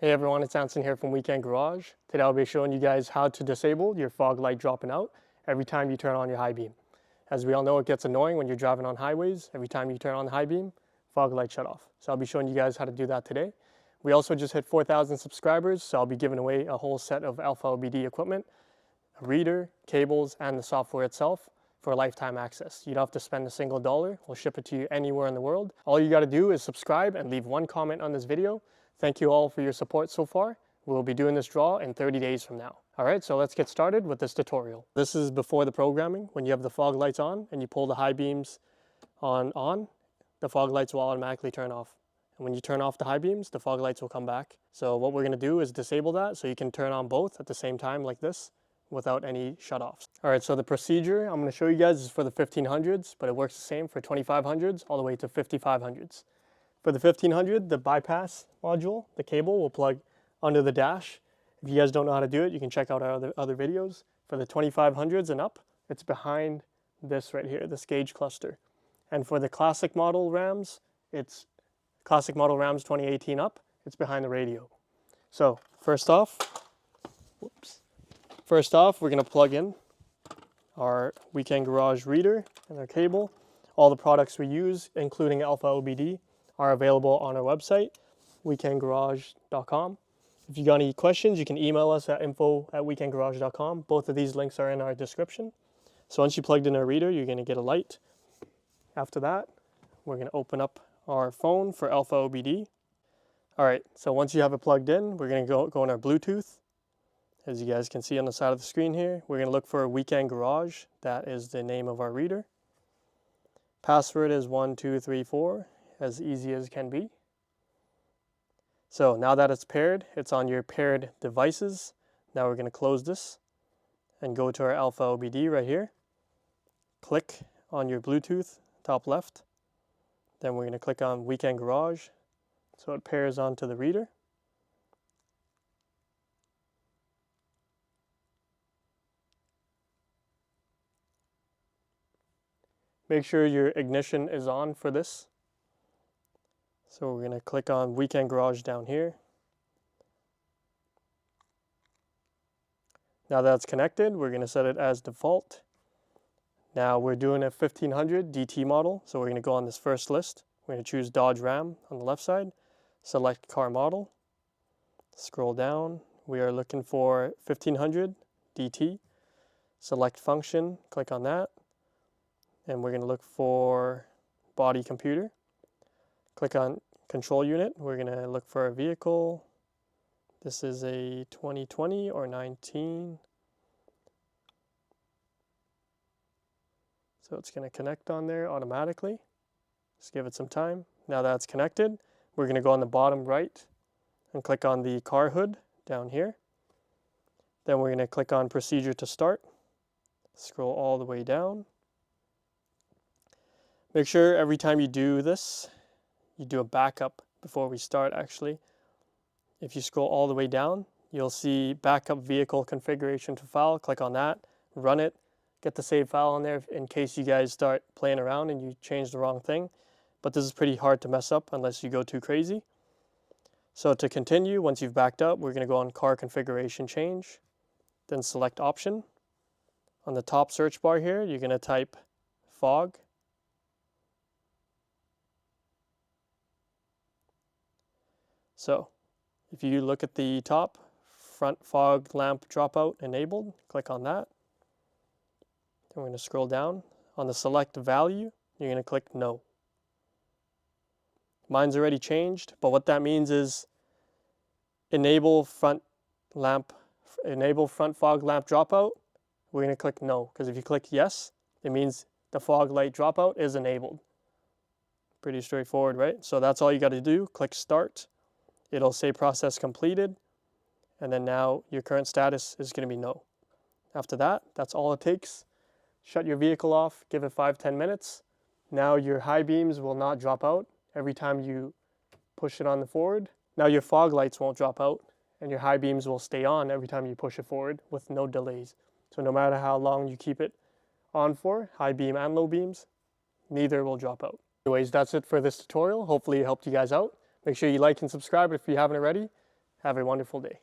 Hey everyone, it's Anson here from Weekend Garage. Today I'll be showing you guys how to disable your fog light dropping out every time you turn on your high beam. As we all know, it gets annoying when you're driving on highways. Every time you turn on the high beam, fog light shut off. So I'll be showing you guys how to do that today. We also just hit 4,000 subscribers, so I'll be giving away a whole set of Alfa OBD equipment, a reader, cables, and the software itself for lifetime access. You don't have to spend a single dollar. We'll ship it to you anywhere in the world. All you got to do is subscribe and leave one comment on this video. Thank you all for your support so far. We'll be doing this draw in 30 days from now. All right, so let's get started with this tutorial. This is before the programming. When you have the fog lights on and you pull the high beams on, the fog lights will automatically turn off. And when you turn off the high beams, the fog lights will come back. So what we're gonna do is disable that so you can turn on both at the same time like this without any shutoffs. All right, so the procedure I'm gonna show you guys is for the 1500s, but it works the same for 2500s all the way to 5500s. For the 1500, the bypass module, the cable will plug under the dash. If you guys don't know how to do it, you can check out our other videos. For the 2500s and up, it's behind this right here, this gauge cluster. And for the classic model Rams, it's classic model Rams 2018 up, it's behind the radio. So first off, we're gonna plug in our Weekend Garage reader and our cable. All the products we use, including Alfa OBD, are available on our website, weekendgarage.com. If you got any questions, you can email us at info@weekendgarage.com. Both of these links are in our description. So once you plugged in our reader, you're gonna get a light. After that, we're gonna open up our phone for Alfa OBD. All right, so once you have it plugged in, we're gonna go on our Bluetooth. As you guys can see on the side of the screen here, we're gonna look for Weekend Garage. That is the name of our reader. Password is 1234. As easy as can be. So now that it's paired, it's on your paired devices. Now we're going to close this and go to our Alfa OBD right here. Click on your Bluetooth, top left. Then we're going to click on Weekend Garage so it pairs onto the reader. Make sure your ignition is on for this. So we're going to click on Weekend Garage down here. Now that it's connected, we're going to set it as default. Now we're doing a 1500 DT model, so we're going to go on this first list. We're going to choose Dodge Ram on the left side, select car model, scroll down. We are looking for 1500 DT, select function, click on that, and we're going to look for body computer. Click on control unit. We're going to look for a vehicle. This is a 2020 or 19. So it's going to connect on there automatically. Just give it some time. Now that it's connected, we're going to go on the bottom right and click on the car hood down here. Then we're going to click on procedure to start. Scroll all the way down. Make sure every time you do this, you do a backup before we start actually. If you scroll all the way down, you'll see backup vehicle configuration to file. Click on that, run it, get the save file on there in case you guys start playing around and you change the wrong thing. But this is pretty hard to mess up unless you go too crazy. So to continue, once you've backed up, we're going to go on car configuration change, then select option. On the top search bar here, you're going to type fog. So if you look at the top, front fog lamp dropout enabled, click on that. Then we're going to scroll down. On the select value, you're going to click no. Mine's already changed, but what that means is enable front fog lamp dropout. We're going to click no, because if you click yes, it means the fog light dropout is enabled. Pretty straightforward, right? So that's all you got to do. Click start. It'll say process completed, and then now your current status is going to be no. After that, that's all it takes. Shut your vehicle off, give it 5-10 minutes. Now your high beams will not drop out every time you push it on the forward. Now your fog lights won't drop out, and your high beams will stay on every time you push it forward with no delays. So no matter how long you keep it on for, high beam and low beams, neither will drop out. Anyways, that's it for this tutorial. Hopefully it helped you guys out. Make sure you like and subscribe if you haven't already, Have a wonderful day.